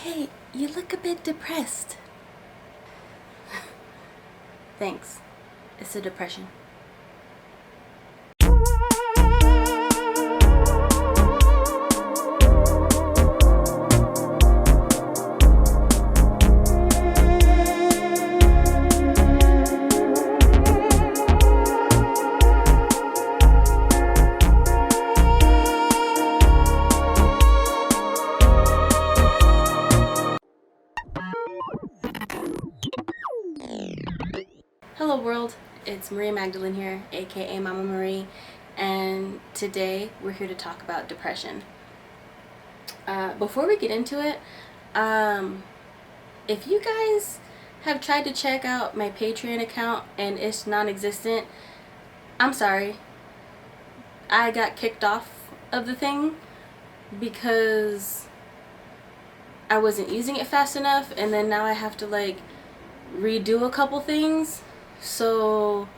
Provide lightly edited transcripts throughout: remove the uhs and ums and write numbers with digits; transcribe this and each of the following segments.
Hey, you look a bit depressed. Thanks. It's a depression. Hello world, it's Maria Magdalene here, aka Mama Marie, and today we're here to talk about depression. Before we get into it, if you guys have tried to check out my Patreon account and it's non-existent, I'm sorry. I got kicked off of the thing because I wasn't using it fast enough, and then now I have to redo a couple things. So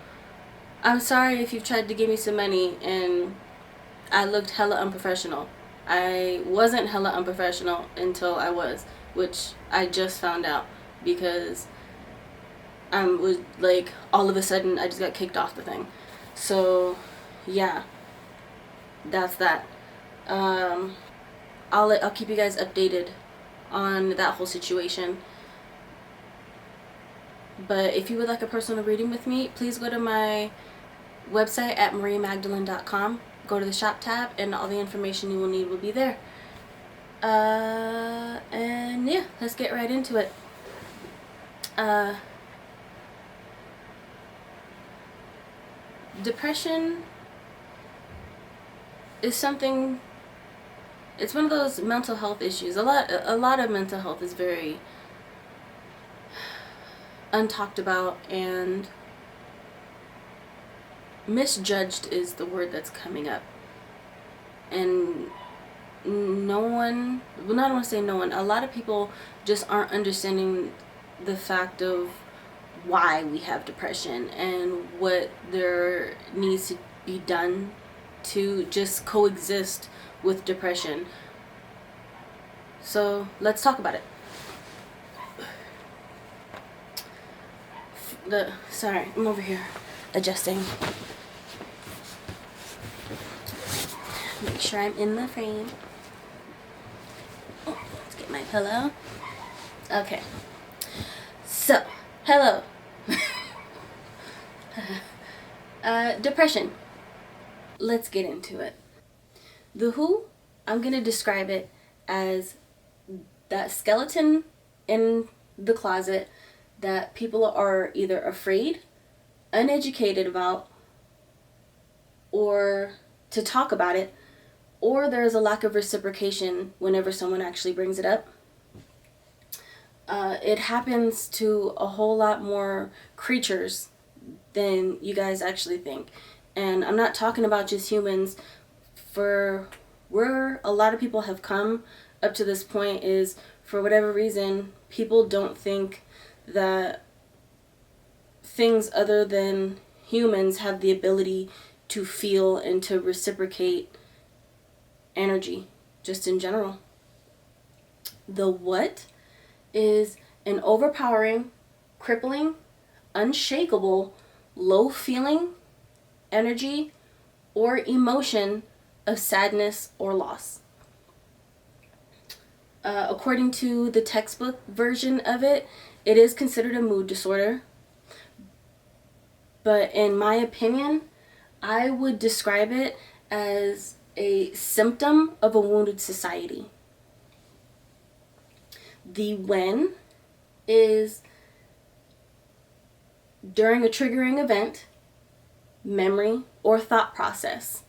I'm sorry if you've tried to give me some money and I looked hella unprofessional. I wasn't hella unprofessional until I was, which I just found out because I was all of a sudden I just got kicked off the thing. So yeah, that's that. I'll keep you guys updated on that whole situation. But if you would like a personal reading with me, please go to my website at mariamagdalene.com. Go to the shop tab and all the information you will need will be there. And yeah, let's get right into it. Depression is something, it's one of those mental health issues. A lot of mental health is very untalked about and misjudged is the word that's coming up. And no one, well, I don't want to say no one, a lot of people just aren't understanding the fact of why we have depression and what there needs to be done to just coexist with depression. So let's talk about it. Sorry, I'm over here adjusting. Make sure I'm in the frame. Oh, let's get my pillow. Okay. So, hello. Depression. Let's get into it. The Who, I'm going to describe it as that skeleton in the closet that people are either afraid, uneducated about, or to talk about it, or there's a lack of reciprocation whenever someone actually brings it up. It happens to a whole lot more creatures than you guys actually think. And I'm not talking about just humans. For where a lot of people have come up to this point is, for whatever reason, people don't think that things other than humans have the ability to feel and to reciprocate energy, just in general. The what is an overpowering, crippling, unshakable, low feeling, energy, or emotion of sadness or loss. According to the textbook version of it, it is considered a mood disorder. But in my opinion, I would describe it as a symptom of a wounded society. The when is during a triggering event, memory, or thought process.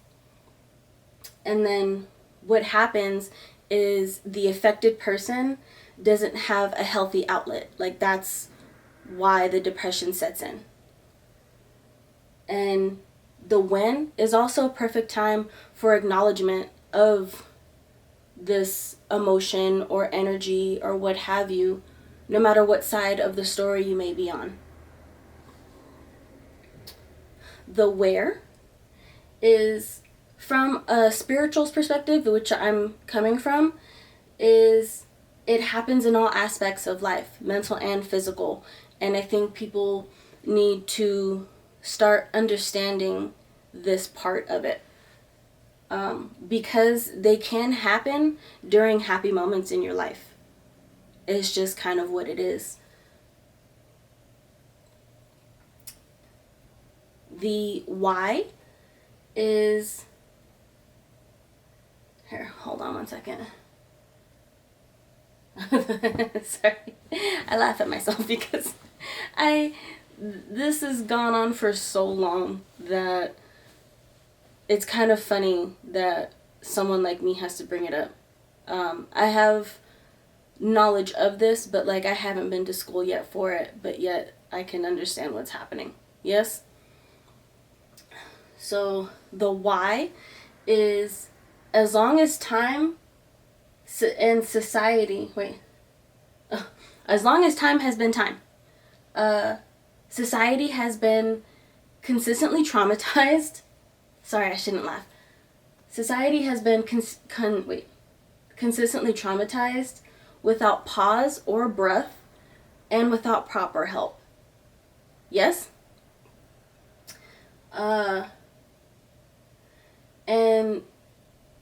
And then what happens is the affected person doesn't have a healthy outlet. That's why the depression sets in. And the when is also a perfect time for acknowledgement of this emotion or energy or what have you, no matter what side of the story you may be on. The where is, from a spiritual perspective, which I'm coming from, is it happens in all aspects of life, mental and physical. And I think people need to start understanding this part of it. Because they can happen during happy moments in your life. It's just kind of what it is. The why is... Here, hold on one second. Sorry. I laugh at myself because this has gone on for so long that it's kind of funny that someone like me has to bring it up. I have knowledge of this, but like I haven't been to school yet for it, but yet I can understand what's happening. Yes? So the why is, as long as time and society, as long as time has been time, society has been consistently traumatized. Sorry, I shouldn't laugh. Society has been consistently traumatized without pause or breath and without proper help. Yes? And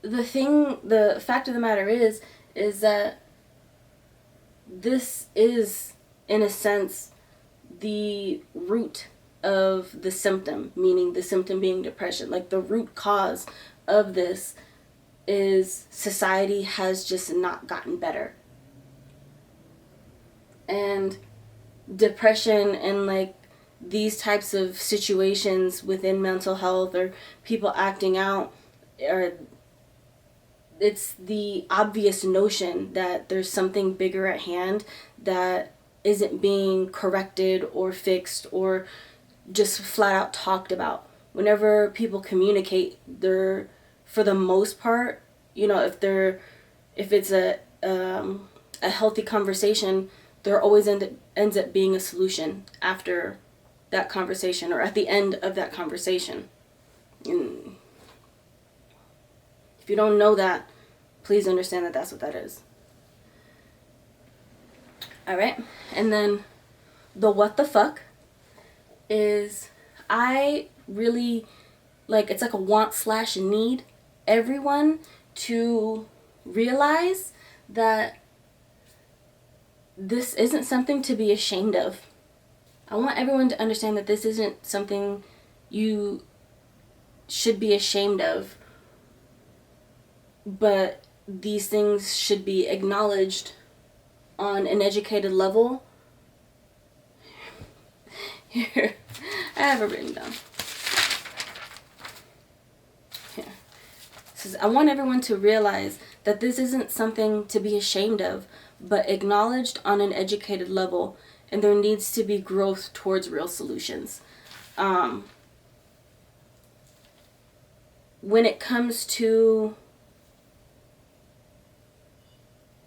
the fact of the matter is that this is, in a sense, the root of the symptom, meaning the symptom being depression. Like, the root cause of this is society has just not gotten better. And depression and like these types of situations within mental health or people acting out, or it's the obvious notion that there's something bigger at hand that isn't being corrected or fixed or just flat out talked about. Whenever people communicate, they're, for the most part, you know, if it's a healthy conversation, there always ends up being a solution after that conversation or at the end of that conversation. And if you don't know that, please understand that that's what that is. Alright, and then the what the fuck is, I really, like, it's like a want/need everyone to realize that this isn't something to be ashamed of. I want everyone to understand that this isn't something you should be ashamed of, but these things should be acknowledged on an educated level. Here, I have it written down. Here. It says, I want everyone to realize that this isn't something to be ashamed of, but acknowledged on an educated level, and there needs to be growth towards real solutions. When it comes to,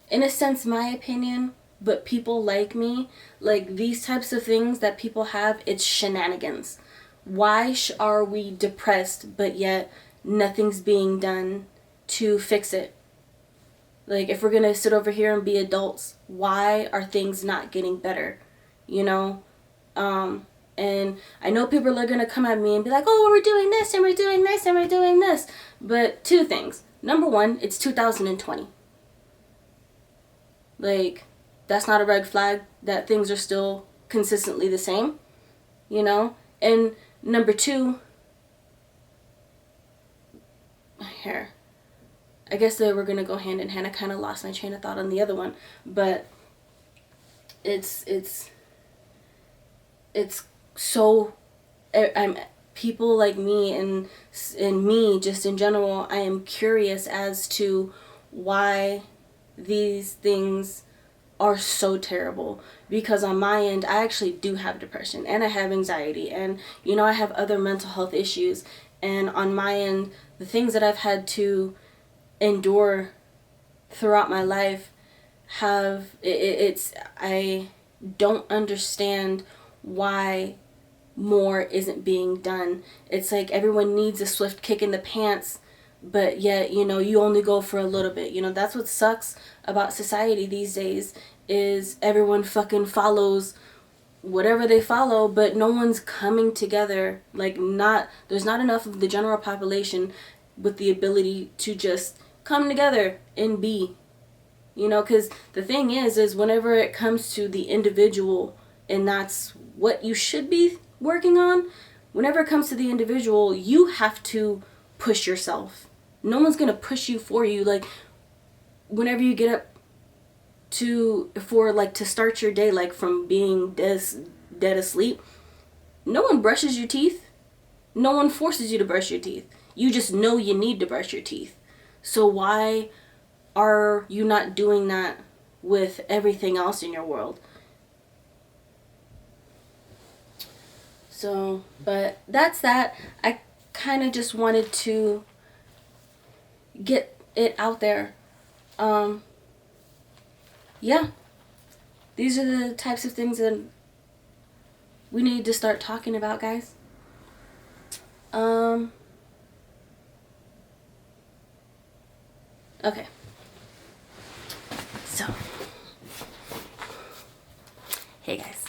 in a sense, my opinion, but people like me, like these types of things that people have, it's shenanigans. Why are we depressed, but yet nothing's being done to fix it? Like, if we're gonna sit over here and be adults, why are things not getting better? You know? And I know people are gonna come at me and be like, oh, we're doing this, and we're doing this, and we're doing this. But two things. Number one, it's 2020. Like, that's not a red flag that things are still consistently the same, you know? And number two, here, I guess they were going to go hand in hand. I kind of lost my train of thought on the other one, but it's so, I'm, people like me and me just in general, I am curious as to why these things are so terrible. Because on my end, I actually do have depression and I have anxiety and, you know, I have other mental health issues. And on my end, the things that I've had to endure throughout my life have, I don't understand why more isn't being done. It's like everyone needs a swift kick in the pants but yet, you know, you only go for a little bit. You know, that's what sucks about society these days, is everyone fucking follows whatever they follow, but no one's coming together. Like, there's not enough of the general population with the ability to just come together and be, you know, because the thing is whenever it comes to the individual, and that's what you should be working on, whenever it comes to the individual, you have to push yourself. No one's gonna push you for you. Like, whenever you get up to start your day, like from being dead asleep, no one brushes your teeth. No one forces you to brush your teeth. You just know you need to brush your teeth. So why are you not doing that with everything else in your world? So, but that's that. I kind of just wanted to get it out there. Yeah, these are the types of things that we need to start talking about, guys. Okay. So, hey guys.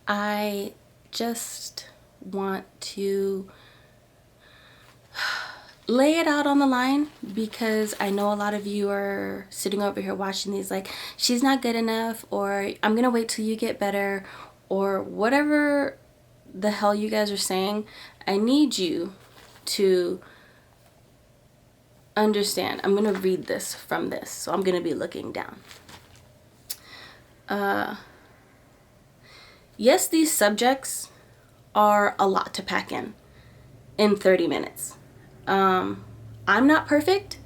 I just want to lay it out on the line, because I know a lot of you are sitting over here watching these like, she's not good enough, or I'm gonna wait till you get better, or whatever the hell you guys are saying. I need you to understand. I'm gonna read this from this, so I'm gonna be looking down. Yes, these subjects are a lot to pack in 30 minutes. I'm not perfect,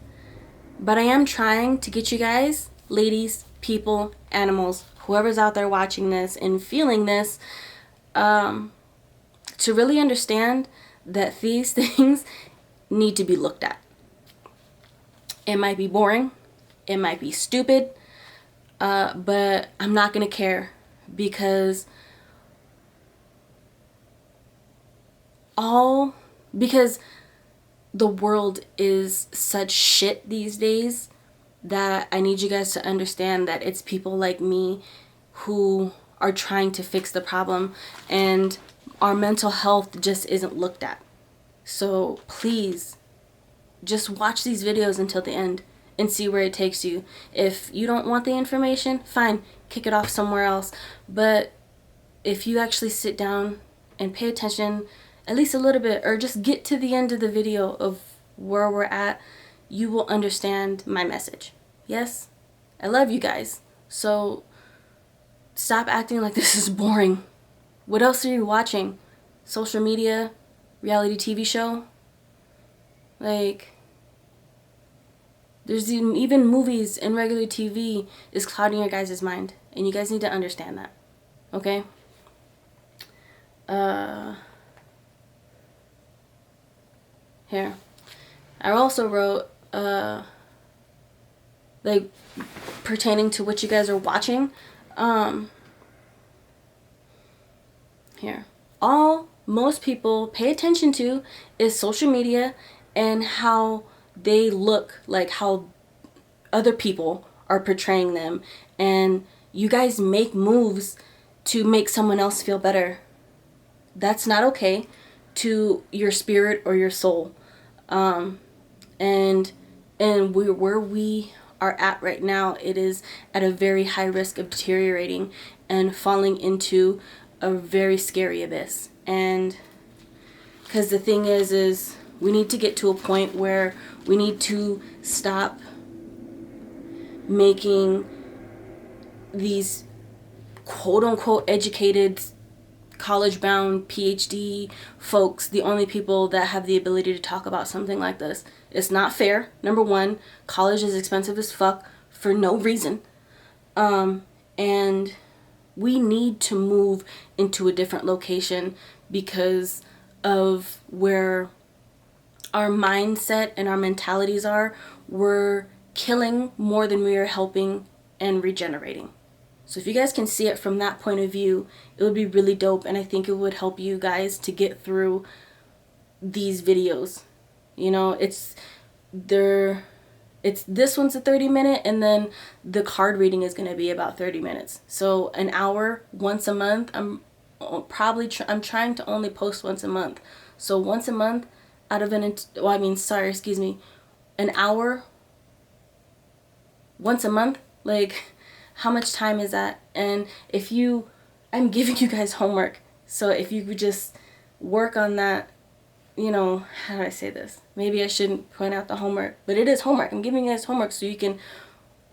but I am trying to get you guys, ladies, people, animals, whoever's out there watching this and feeling this, to really understand that these things need to be looked at. It might be boring, it might be stupid, but I'm not gonna care, because the world is such shit these days, that I need you guys to understand that it's people like me who are trying to fix the problem, and our mental health just isn't looked at. So please, just watch these videos until the end and see where it takes you. If you don't want the information, fine, kick it off somewhere else. But if you actually sit down and pay attention at least a little bit, or just get to the end of the video of where we're at, you will understand my message. Yes, I love you guys. So stop acting like this is boring. What else are you watching? Social media? Reality TV show? Like, there's even movies and regular TV is clouding your guys' mind, and you guys need to understand that. Okay? Here. I also wrote, like, pertaining to what you guys are watching. Here. All most people pay attention to is social media and how they look, like how other people are portraying them. And you guys make moves to make someone else feel better. That's not okay to your spirit or your soul. And where we are at right now, it is at a very high risk of deteriorating and falling into a very scary abyss. And because the thing is we need to get to a point where we need to stop making these quote unquote educated, college bound PhD folks the only people that have the ability to talk about something like this. It's not fair. Number one, college is expensive as fuck for no reason. And we need to move into a different location because of where our mindset and our mentalities are. We're killing more than we are helping and regenerating. So if you guys can see it from that point of view, it would be really dope, and I think it would help you guys to get through these videos You know, it's this one's a 30-minute, and then the card reading is going to be about 30 minutes. So an hour once a month. I'm trying to only post once a month. So once a month out of an hour once a month, like, how much time is that? And I'm giving you guys homework. So if you could just work on that, how do I say this? Maybe I shouldn't point out the homework, but it is homework. I'm giving you guys homework so you can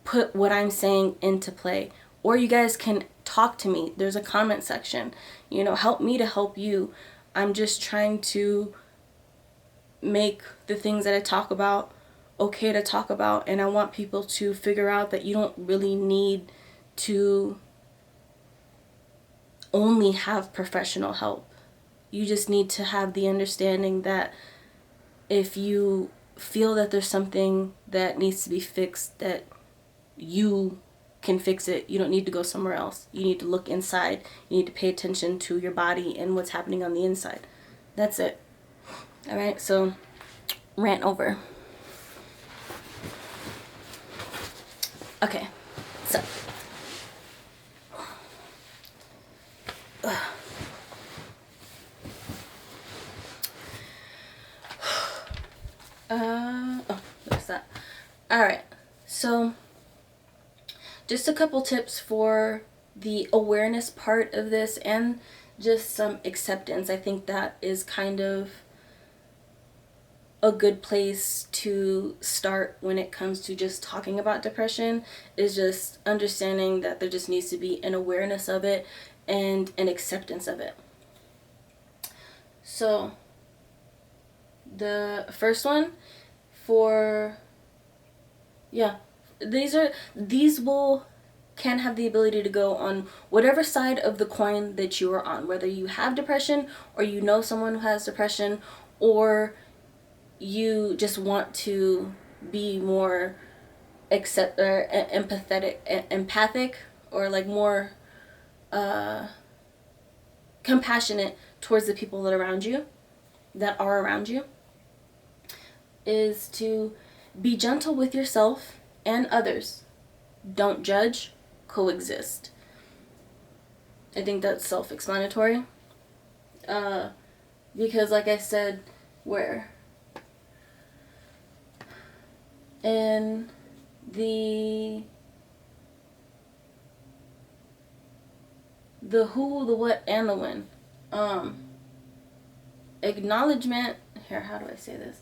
put what I'm saying into play. Or you guys can talk to me. There's a comment section. Help me to help you. I'm just trying to make the things that I talk about okay to talk about, and I want people to figure out that you don't really need to only have professional help. You just need to have the understanding that if you feel that there's something that needs to be fixed, that you can fix it. You don't need to go somewhere else. You need to look inside. You need to pay attention to your body and what's happening on the inside. That's it. All right, so rant over. Okay, so what's that? All right, so just a couple tips for the awareness part of this and just some acceptance. I think that is kind of a good place to start when it comes to just talking about depression, is just understanding that there just needs to be an awareness of it and an acceptance of it. So the first one these can have the ability to go on whatever side of the coin that you are on, whether you have depression or you know someone who has depression, or you just want to be more empathic, or like more compassionate towards the people that are around you, is to be gentle with yourself and others. Don't judge, coexist. I think that's self-explanatory. Because like I said, in the who, the what, and the when. Acknowledgement, here, how do I say this?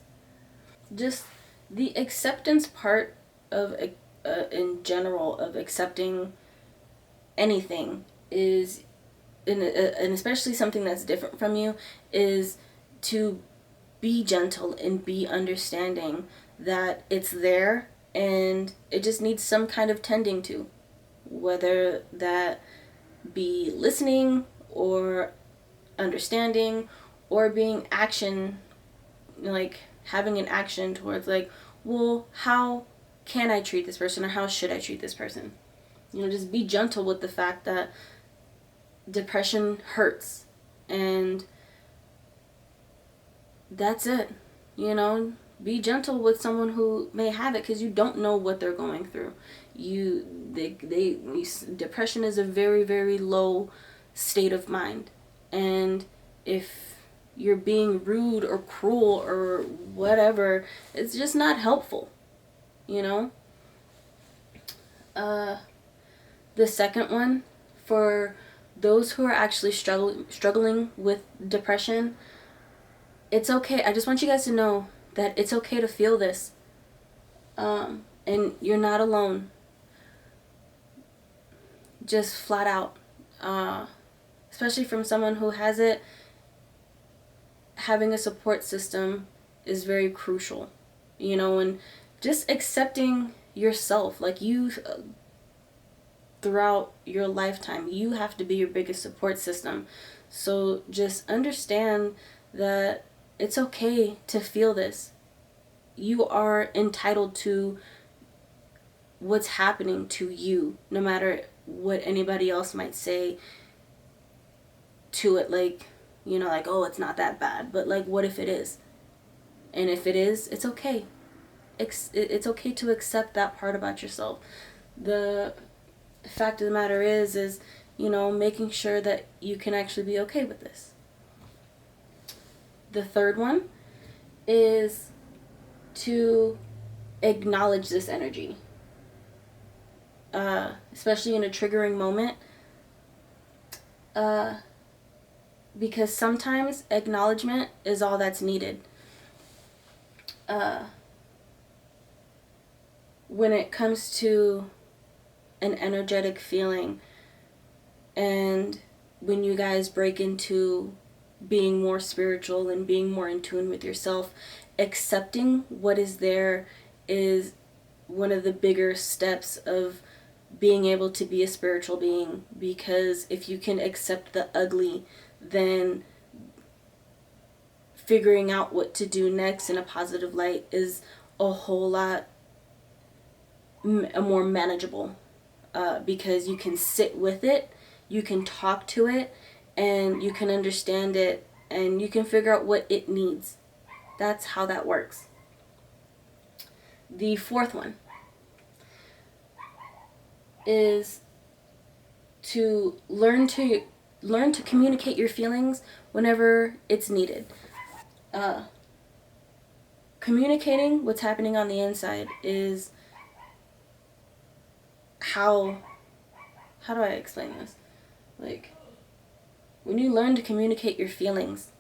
Just the acceptance part of, in general, of accepting anything is, and especially something that's different from you, is to be gentle and be understanding that it's there and it just needs some kind of tending to, whether that be listening or understanding or being action, like having an action towards, like, well, how can I treat this person, or how should I treat this person? Just be gentle with the fact that depression hurts, and that's it. Be gentle with someone who may have it, because you don't know what they're going through. Depression is a very, very low state of mind, and if you're being rude or cruel or whatever, it's just not helpful. The second one, for those who are actually struggling with depression, it's okay. I just want you guys to know that it's okay to feel this. And you're not alone. Just flat out. Especially from someone who has it, having a support system is very crucial. And just accepting yourself, like you, throughout your lifetime, you have to be your biggest support system. So just understand that it's okay to feel this. You are entitled to what's happening to you, no matter what anybody else might say to it, like, like, oh, it's not that bad, but like, what if it is? And if it is, it's okay. It's okay to accept that part about yourself. The fact of the matter is, making sure that you can actually be okay with this. The third one is to acknowledge this energy. Especially in a triggering moment. Because sometimes acknowledgement is all that's needed. When it comes to an energetic feeling, and when you guys break into being more spiritual and being more in tune with yourself, accepting what is there is one of the bigger steps of being able to be a spiritual being. Because if you can accept the ugly, then figuring out what to do next in a positive light is a whole lot more manageable, because you can sit with it, you can talk to it, and you can understand it, and you can figure out what it needs. That's how that works. The fourth one is to learn to communicate your feelings whenever it's needed. Communicating what's happening on the inside is how do I explain this? Like, when you learn to communicate your feelings,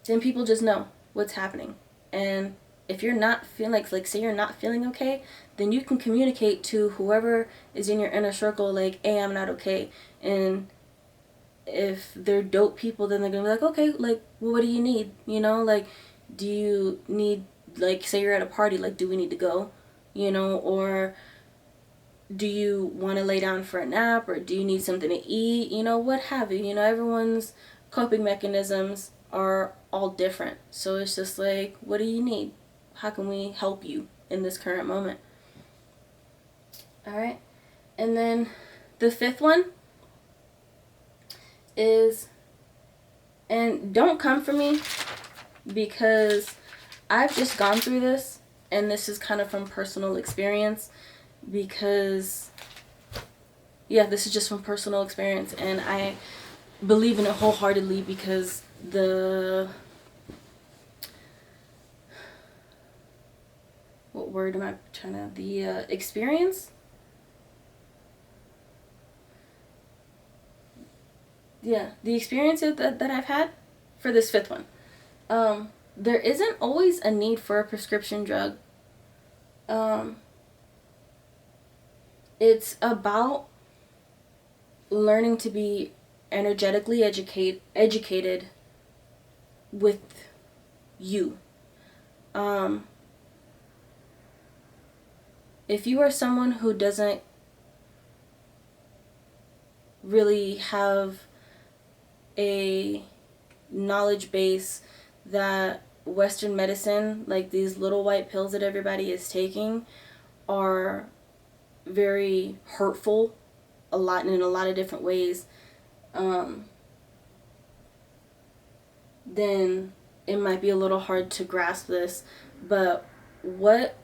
then people just know what's happening. And if you're not feeling like say you're not feeling okay, then you can communicate to whoever is in your inner circle, like, hey, I'm not okay. And if they're dope people, then they're gonna be like, okay, like, well, what do you need? Like, do you need, like, say you're at a party, like, do we need to go? Or do you want to lay down for a nap, or do you need something to eat? What have you. Everyone's coping mechanisms are all different. So it's just like, what do you need? How can we help you in this current moment? All right. And then the fifth one is, and don't come for me because I've just gone through this, and this is kind of from personal experience, because this is just from personal experience, and I believe in it wholeheartedly, because the experience, the experience that I've had for this fifth one, there isn't always a need for a prescription drug. It's about learning to be energetically educated with you. If you are someone who doesn't really have a knowledge base that Western medicine, like these little white pills that everybody is taking, are very hurtful in a lot of different ways, then it might be a little hard to grasp this. But what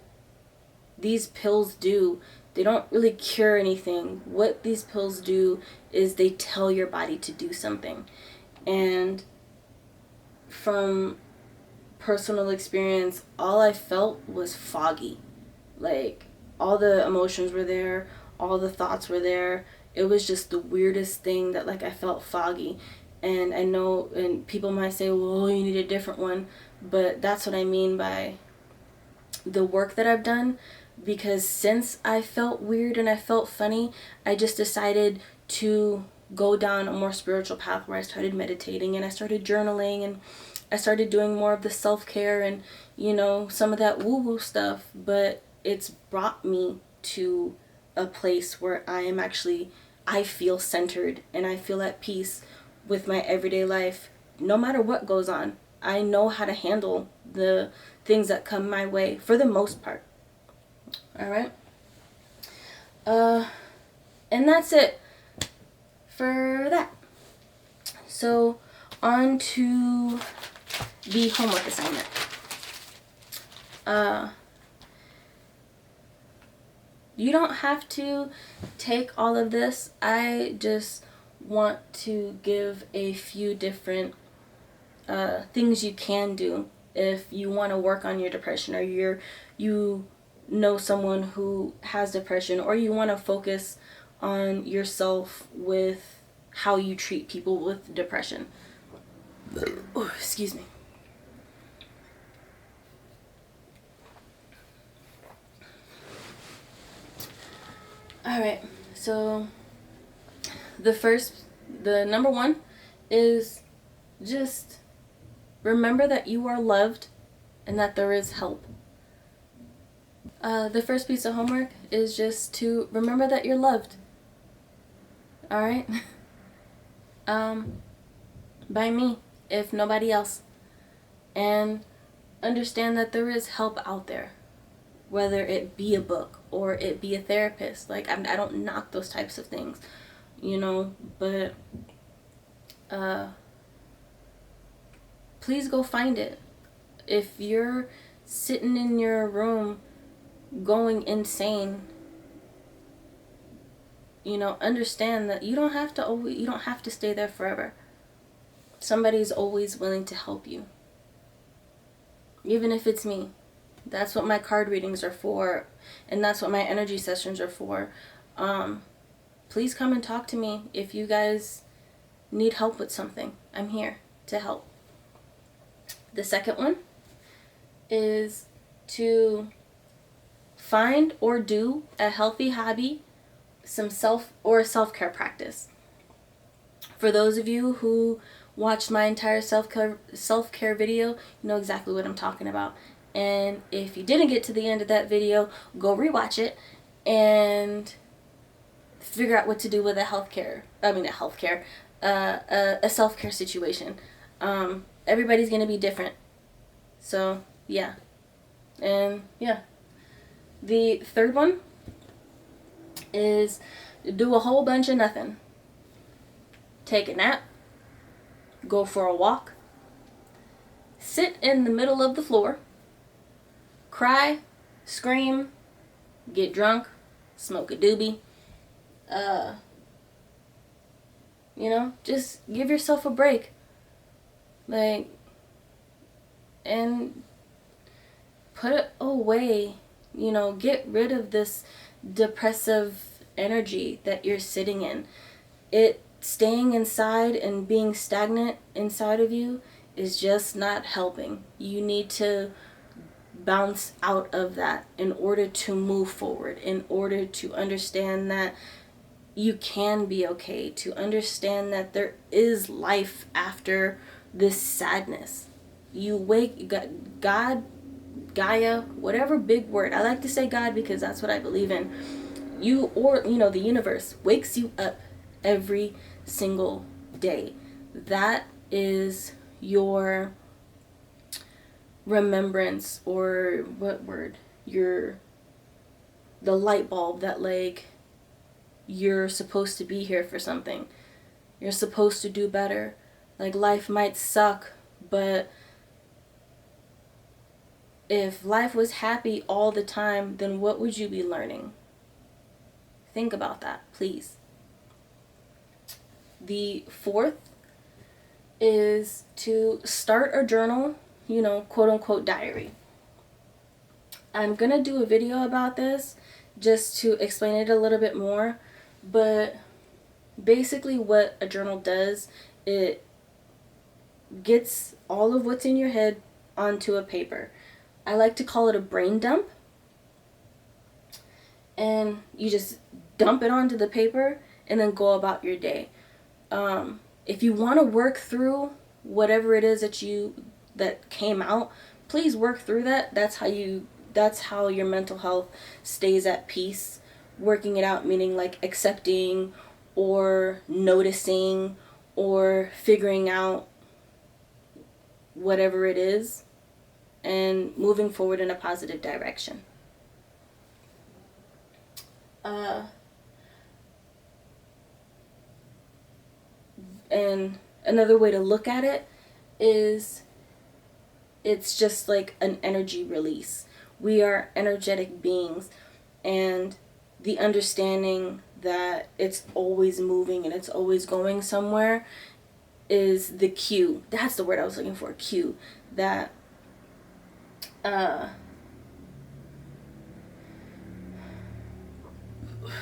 these pills do, they don't really cure anything. What these pills do is they tell your body to do something. And from personal experience, all I felt was foggy. Like, all the emotions were there, all the thoughts were there. It was just the weirdest thing that, like, I felt foggy. And I know, and people might say, well, you need a different one, but that's what I mean by the work that I've done. Because since I felt weird and I felt funny, I just decided to go down a more spiritual path, where I started meditating and I started journaling and I started doing more of the self-care and, some of that woo-woo stuff. But it's brought me to a place where I feel centered and I feel at peace with my everyday life. No matter what goes on, I know how to handle the things that come my way for the most part. All right. And that's it for that. So on to the homework assignment. You don't have to take all of this. I just want to give a few different things you can do if you want to work on your depression, or you know someone who has depression, or you want to focus on yourself with how you treat people with depression. Oh, excuse me. All right, so the number one is just remember that you are loved and that there is help. The first piece of homework is just to remember that you're loved. All right? By me, if nobody else. And understand that there is help out there, whether it be a book or it be a therapist. Like, I don't knock those types of things, but please go find it. If you're sitting in your room going insane, understand that you don't have to stay there forever. Somebody's always willing to help you. Even if it's me. That's what my card readings are for, and that's what my energy sessions are for. Please come and talk to me if you guys need help with something. I'm here to help. The second one is to find or do a healthy hobby, some self-care practice. For those of you who watched my entire self-care video, you know exactly what I'm talking about. And if you didn't get to the end of that video, go rewatch it and figure out what to do with a self-care situation. Everybody's going to be different. So, yeah. And, yeah. The third one is do a whole bunch of nothing. Take a nap. Go for a walk. Sit in the middle of the floor. Cry. Scream. Get drunk. Smoke a doobie. Just give yourself a break. And put it away. Get rid of this depressive energy that you're sitting in. Staying inside and being stagnant inside of you is just not helping. You need to bounce out of that in order to move forward, in order to understand that you can be okay, to understand that there is life after this sadness. You wake, God, Gaia, whatever big word. I like to say God because that's what I believe in. The universe wakes you up every single day. That is your remembrance, or what word? The light bulb that you're supposed to be here for something. You're supposed to do better. Life might suck, but if life was happy all the time, then what would you be learning? Think about that, please. The fourth is to start a journal, quote unquote diary. I'm going to do a video about this just to explain it a little bit more, but basically what a journal does, it gets all of what's in your head onto a paper. I like to call it a brain dump. And you just dump it onto the paper and then go about your day. If you want to work through whatever it is that came out, please work through that. That's how your mental health stays at peace. Working it out, meaning accepting or noticing or figuring out whatever it is and moving forward in a positive direction. And another way to look at it is it's just like an energy release. We are energetic beings, and the understanding that it's always moving and it's always going somewhere is the cue. That's the word I was looking for, cue. That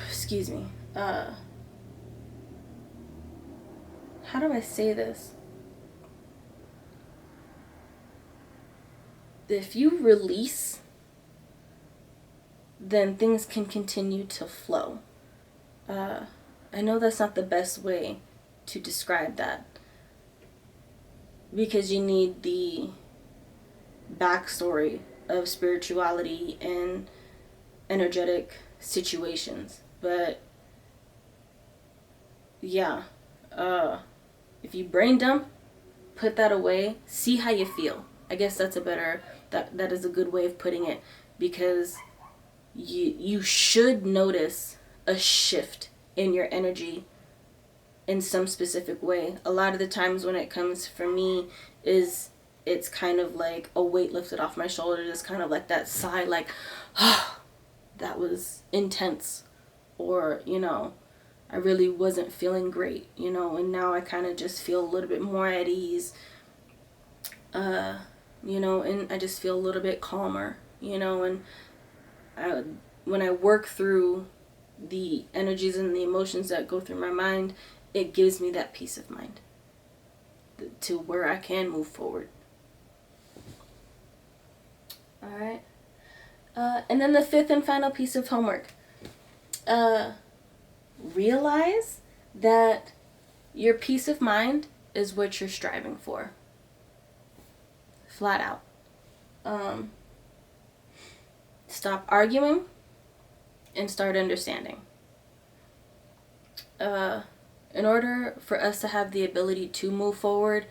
excuse me. How do I say this? If you release, then things can continue to flow. I know that's not the best way to describe that, because you need the backstory of spirituality and energetic situations. But yeah, if you brain dump, put that away, see how you feel. I guess that's a better, that is a good way of putting it, because you should notice a shift in your energy in some specific way. A lot of the times when it comes for me is, it's kind of like a weight lifted off my shoulders. It's kind of like that sigh, like, oh, that was intense. Or, you know, I really wasn't feeling great, you know, and now I kind of just feel a little bit more at ease, you know, and I just feel a little bit calmer, you know, and when I work through the energies and the emotions that go through my mind, it gives me that peace of mind to where I can move forward. All right. And then the fifth and final piece of homework. Realize that your peace of mind is what you're striving for. Flat out. Stop arguing and start understanding. In order for us to have the ability to move forward,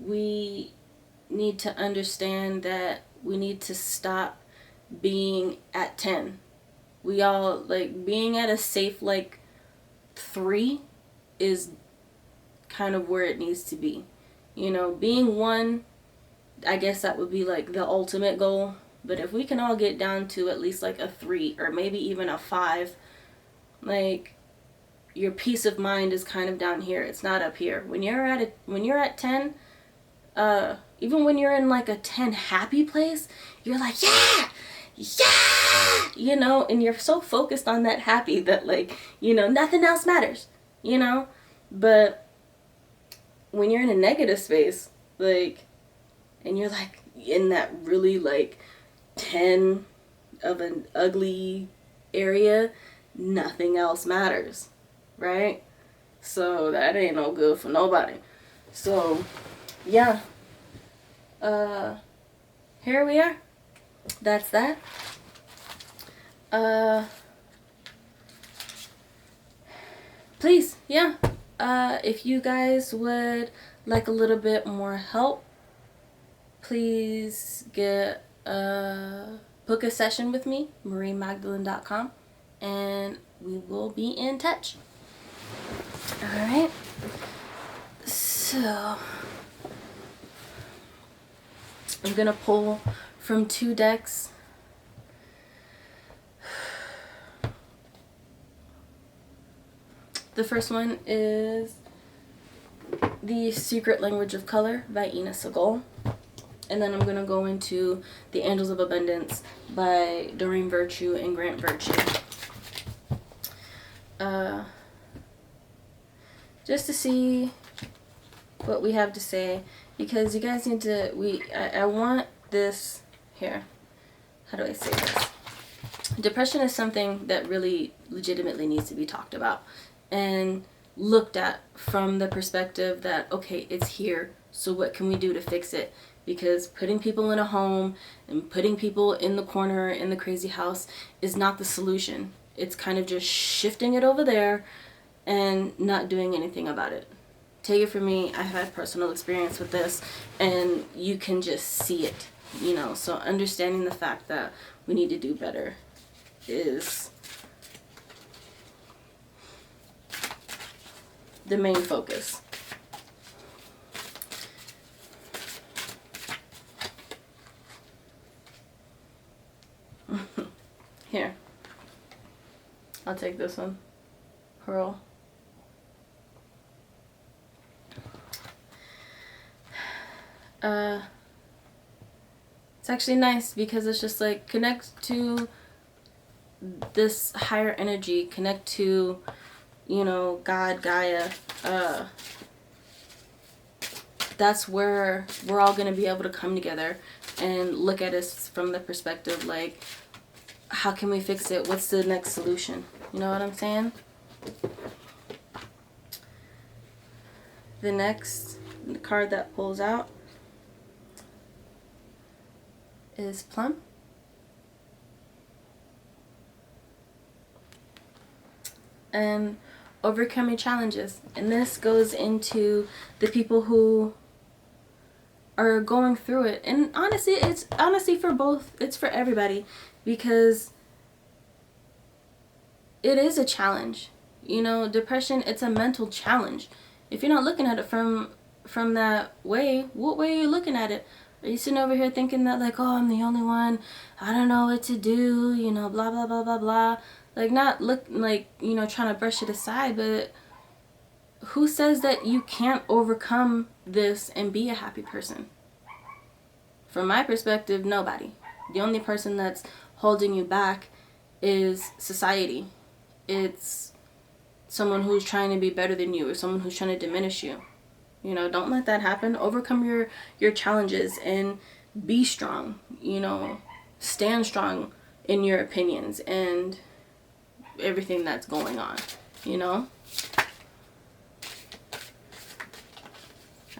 we need to understand that we need to stop being at 10. We all, like, being at a safe, like, 3 is kind of where it needs to be. You know, being 1, I guess that would be like the ultimate goal. But if we can all get down to at least like a 3 or maybe even a 5, like, your peace of mind is kind of down here. It's not up here. When you're at 10, even when you're in like a 10 happy place, you're like, yeah, you know, and you're so focused on that happy that, like, you know, nothing else matters, you know. But when you're in a negative space, like, and you're like in that really like 10 of an ugly area, nothing else matters, right? So that ain't no good for nobody. So yeah, here we are. That's that. Please, yeah, if you guys would like a little bit more help, please book a session with me, mariemagdalene.com, and we will be in touch. Alright, so I'm gonna pull from 2 decks. The first one is The Secret Language of Color by Segal. And then I'm going to go into The Angels of Abundance by Doreen Virtue and Grant Virtue. Just to see what we have to say, because you guys need to, I want this, here, how do I say this? Depression is something that really legitimately needs to be talked about and looked at from the perspective that, okay, it's here, so what can we do to fix it? Because putting people in a home and putting people in the corner in the crazy house is not the solution. It's kind of just shifting it over there and not doing anything about it. Take it from me, I have had personal experience with this, and you can just see it, you know. So understanding the fact that we need to do better is the main focus. take this one. Pearl. It's actually nice because it's just like connect to this higher energy, connect to, you know, God, Gaia. That's where we're all going to be able to come together and look at us from the perspective like, how can we fix it? What's the next solution? You know what I'm saying? The next card that pulls out is Plum. And overcoming challenges. And this goes into the people who are going through it. And honestly, it's honestly for both. It's for everybody. Because it is a challenge. You know, depression, it's a mental challenge. If you're not looking at it from that way, what way are you looking at it? Are you sitting over here thinking that like, oh, I'm the only one, I don't know what to do, you know, blah, blah, blah, blah, blah. Like, not look like, you know, trying to brush it aside, but who says that you can't overcome this and be a happy person? From my perspective, nobody. The only person that's holding you back is society. It's someone who's trying to be better than you or someone who's trying to diminish you. You know, don't let that happen. Overcome your challenges and be strong. You know, stand strong in your opinions and everything that's going on, you know?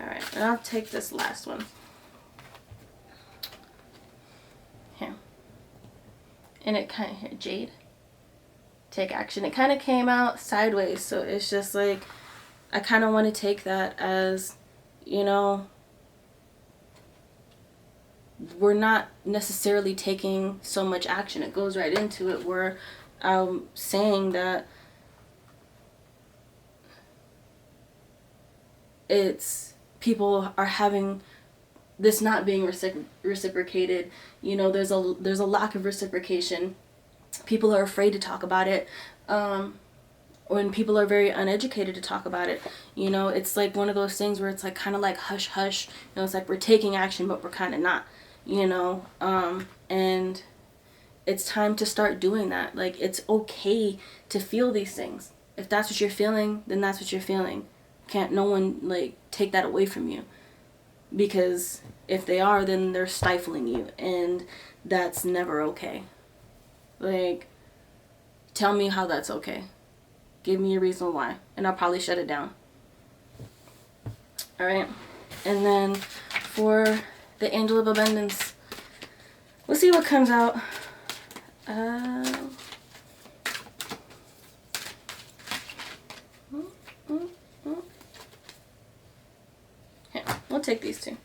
Alright, and I'll take this last one. Here. And it kind of, here, Jade. Take action. It kind of came out sideways, so it's just like, I kind of want to take that as, you know, we're not necessarily taking so much action. It goes right into it where I'm saying that it's people are having this not being reciprocated. You know, there's a lack of reciprocation. People are afraid to talk about it. When people are very uneducated to talk about it, you know, it's like one of those things where it's like kind of like hush hush. You know, it's like we're taking action, but we're kind of not. You know, and it's time to start doing that. Like, it's okay to feel these things. If that's what you're feeling, then that's what you're feeling. Can't no one like take that away from you, because if they are, then they're stifling you, and that's never okay. Like, tell me how that's okay. Give me a reason why, and I'll probably shut it down. Alright, and then for the Angel of Abundance, we'll see what comes out. Here, we'll take these two.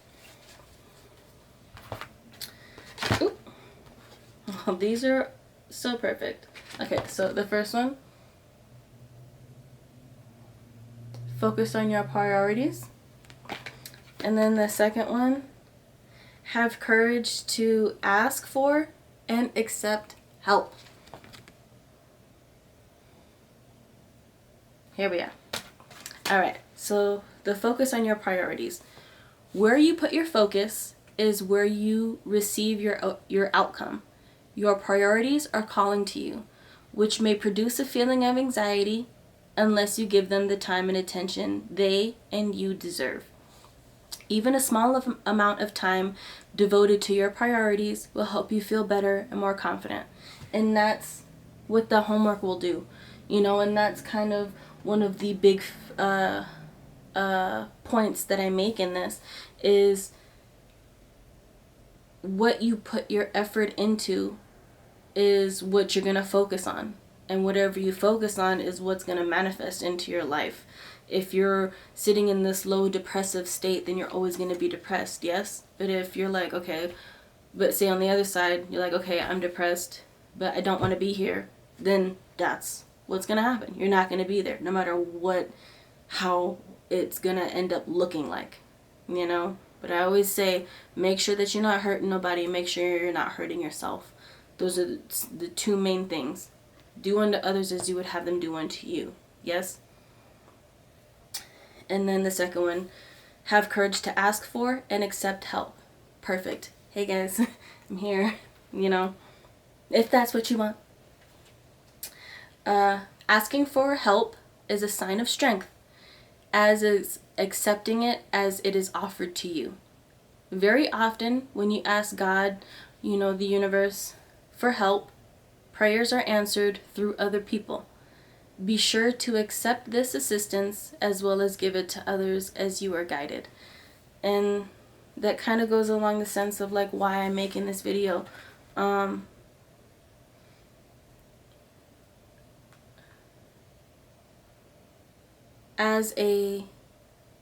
Oop. Oh, these are so perfect. Okay, so the first one, focus on your priorities. And then the second one, have courage to ask for and accept help. Here we are. Alright, so the focus on your priorities. Where you put your focus is where you receive your outcome. Your priorities are calling to you, which may produce a feeling of anxiety unless you give them the time and attention they and you deserve. Even a small amount of time devoted to your priorities will help you feel better and more confident. And that's what the homework will do. You know, and that's kind of one of the big points that I make in this is what you put your effort into is what you're going to focus on. And whatever you focus on is what's going to manifest into your life. If you're sitting in this low depressive state, then you're always going to be depressed, yes? But if you're like, okay, but say on the other side, you're like, okay, I'm depressed, but I don't want to be here, then that's what's going to happen. You're not going to be there, no matter how it's going to end up looking like, you know? But I always say, make sure that you're not hurting nobody, make sure you're not hurting yourself. Those are the two main things. Do unto others as you would have them do unto you. Yes? And then the second one, have courage to ask for and accept help. Perfect. Hey guys, I'm here, you know, if that's what you want. Asking for help is a sign of strength, as is accepting it as it is offered to you. Very often when you ask God, you know, the universe, for help, prayers are answered through other people. Be sure to accept this assistance as well as give it to others as you are guided. And that kind of goes along the sense of like why I'm making this video. As a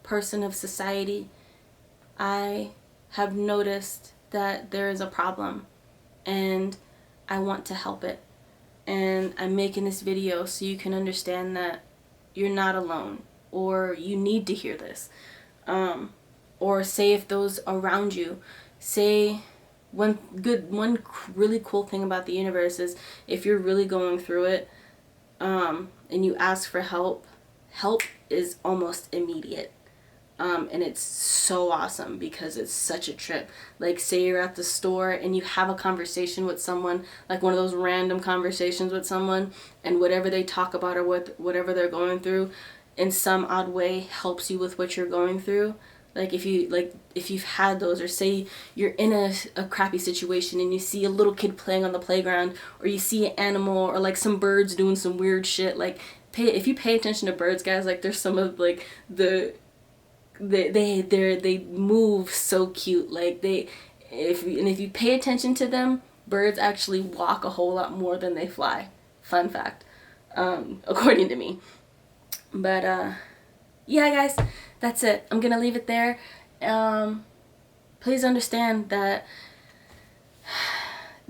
person of society, I have noticed that there is a problem and I want to help it. And I'm making this video so you can understand that you're not alone, or you need to hear this. Or say if those around you, say one really cool thing about the universe is if you're really going through it, and you ask for help, help is almost immediate. And it's so awesome because it's such a trip. Like say you're at the store and you have a conversation with someone, like one of those random conversations with someone, and whatever they talk about or whatever they're going through in some odd way helps you with what you're going through. Like if you've had those, or say you're in a crappy situation and you see a little kid playing on the playground, or you see an animal or like some birds doing some weird shit, like if you pay attention to birds, guys, like there's some of like they move so cute. Like if you pay attention to them, birds actually walk a whole lot more than they fly. Fun fact, according to me. But yeah, guys, that's it. I'm gonna leave it there. Please understand that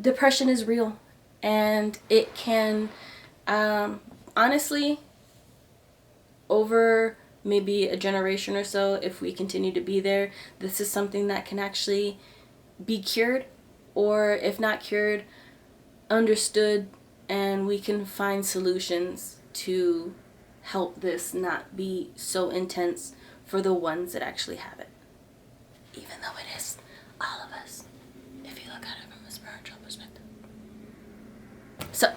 depression is real, and it can honestly, over maybe a generation or so, if we continue to be there, this is something that can actually be cured, or if not cured, understood, and we can find solutions to help this not be so intense for the ones that actually have it. Even though it is all of us, if you look at it from a spiritual perspective. So,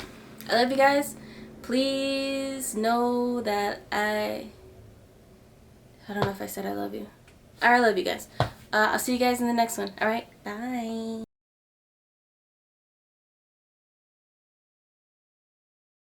I love you guys. Please know that I don't know if I said I love you. I love you guys. I'll see you guys in the next one. Alright, bye.